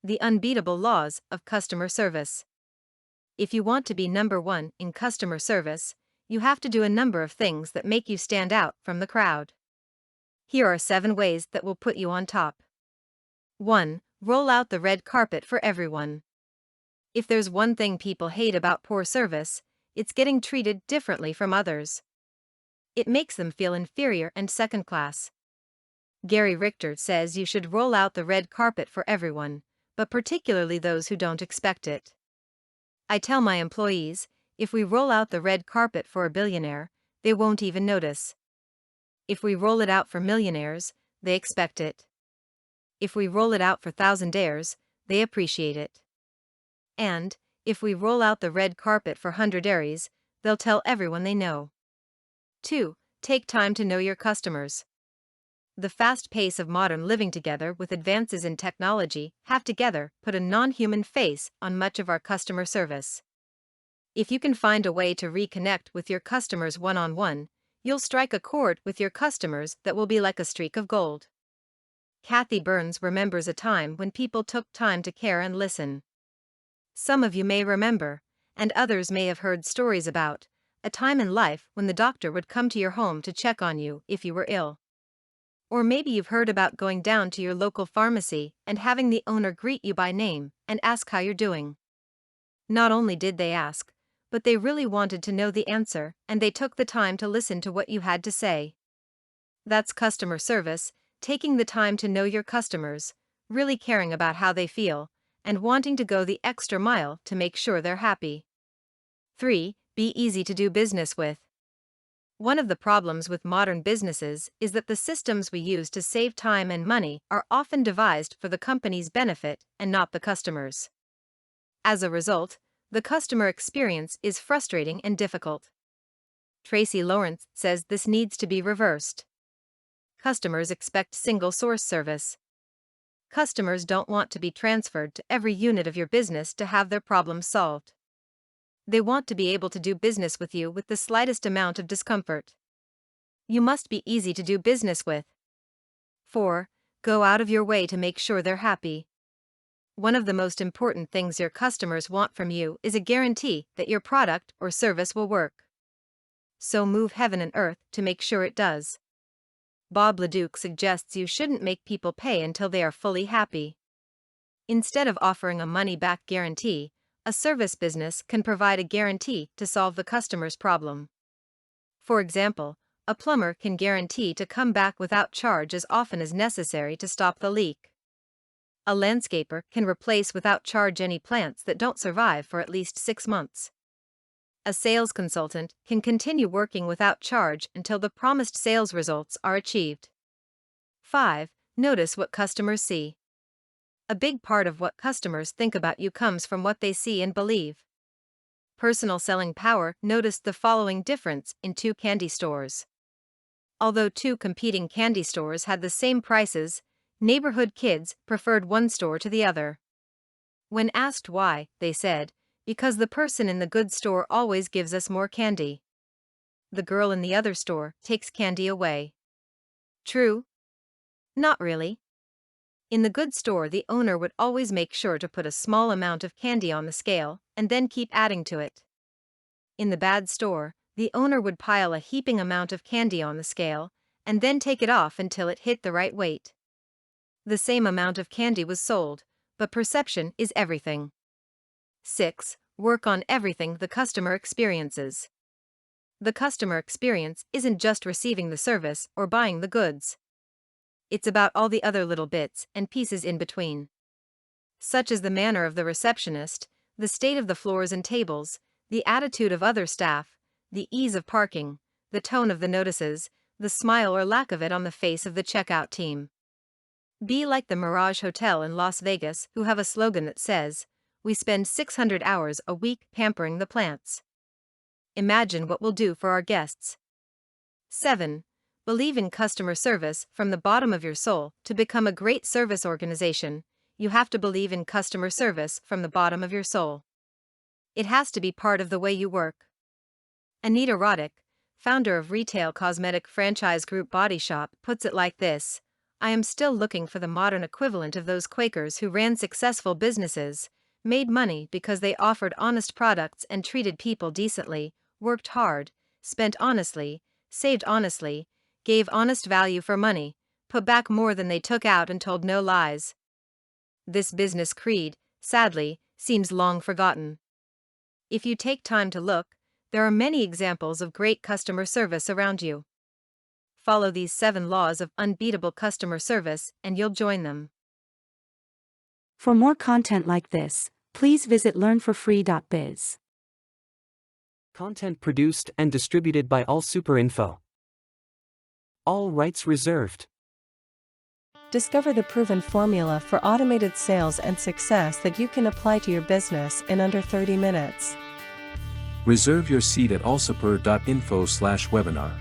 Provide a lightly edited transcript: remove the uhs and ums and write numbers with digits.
The unbeatable laws of customer service. If you want to be number one in customer service, you have to do a number of things that make you stand out from the crowd. Here are 7 ways that will put you on top. 1. Roll out the red carpet for everyone. If there's one thing people hate about poor service, it's getting treated differently from others. It makes them feel inferior and second class. Gary Richter says you should roll out the red carpet for everyone, but particularly those who don't expect it. I tell my employees, if we roll out the red carpet for a billionaire, they won't even notice. If we roll it out for millionaires, they expect it. If we roll it out for thousandaires, they appreciate it. And, if we roll out the red carpet for hundredaires, they'll tell everyone they know. 2. Take time to know your customers. The fast pace of modern living together with advances in technology have together put a non-human face on much of our customer service. If you can find a way to reconnect with your customers one-on-one, you'll strike a chord with your customers that will be like a streak of gold. Kathy Burns remembers a time when people took time to care and listen. Some of you may remember, and others may have heard stories about, a time in life when the doctor would come to your home to check on you if you were ill. Or maybe you've heard about going down to your local pharmacy and having the owner greet you by name and ask how you're doing. Not only did they ask, but they really wanted to know the answer, and they took the time to listen to what you had to say. That's customer service, taking the time to know your customers, really caring about how they feel, and wanting to go the extra mile to make sure they're happy. 3. Be easy to do business with. One of the problems with modern businesses is that the systems we use to save time and money are often devised for the company's benefit and not the customers. As a result, the customer experience is frustrating and difficult. Tracy Lawrence says this needs to be reversed. Customers expect single-source service. Customers don't want to be transferred to every unit of your business to have their problems solved. They want to be able to do business with you with the slightest amount of discomfort. You must be easy to do business with. 4. Go out of your way to make sure they're happy. One of the most important things your customers want from you is a guarantee that your product or service will work. So move heaven and earth to make sure it does. Bob Leduc suggests you shouldn't make people pay until they are fully happy. Instead of offering a money-back guarantee, a service business can provide a guarantee to solve the customer's problem. For example, a plumber can guarantee to come back without charge as often as necessary to stop the leak. A landscaper can replace without charge any plants that don't survive for at least 6 months. A sales consultant can continue working without charge until the promised sales results are achieved. 5. Notice what customers see. A big part of what customers think about you comes from what they see and believe. Personal Selling Power noticed the following difference in 2 candy stores. Although 2 competing candy stores had the same prices, neighborhood kids preferred one store to the other. When asked why, they said, "Because the person in the good store always gives us more candy. The girl in the other store takes candy away." True? Not really. In the good store, the owner would always make sure to put a small amount of candy on the scale and then keep adding to it. In the bad store, the owner would pile a heaping amount of candy on the scale and then take it off until it hit the right weight. The same amount of candy was sold, but perception is everything. 6. Work on everything the customer experiences. The customer experience isn't just receiving the service or buying the goods. It's about all the other little bits and pieces in between. Such as the manner of the receptionist, the state of the floors and tables, the attitude of other staff, the ease of parking, the tone of the notices, the smile or lack of it on the face of the checkout team. Be like the Mirage Hotel in Las Vegas, who have a slogan that says, "We spend 600 hours a week pampering the plants." Imagine what we'll do for our guests. 7. Believe in customer service from the bottom of your soul. To become a great service organization, you have to believe in customer service from the bottom of your soul. It has to be part of the way you work. Anita Roddick, founder of retail cosmetic franchise group Body Shop, puts it like this: I am still looking for the modern equivalent of those Quakers who ran successful businesses, made money because they offered honest products and treated people decently, worked hard, spent honestly, saved honestly, gave honest value for money, put back more than they took out and told no lies. This business creed, sadly, seems long forgotten. If you take time to look, there are many examples of great customer service around you. Follow these 7 laws of unbeatable customer service and you'll join them. For more content like this, please visit learnforfree.biz. Content produced and distributed by AllSuperInfo. All rights reserved. Discover the proven formula for automated sales and success that you can apply to your business in under 30 minutes. Reserve your seat at allsuper.info/webinar.